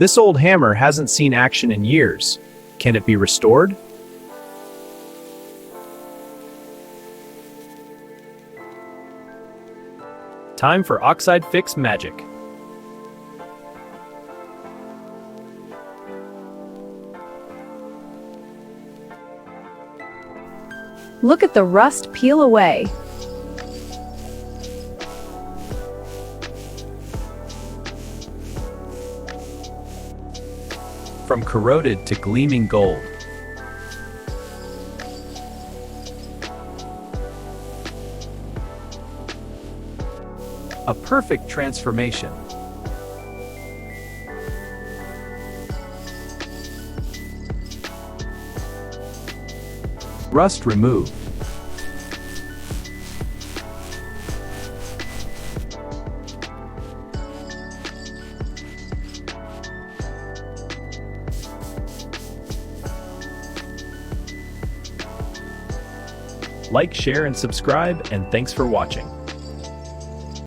This old hammer hasn't seen action in years. Can it be restored? Time for OxideFix magic. Look at the rust peel away. From corroded to gleaming gold. A perfect transformation. Rust removed. Like, share, and subscribe, and thanks for watching.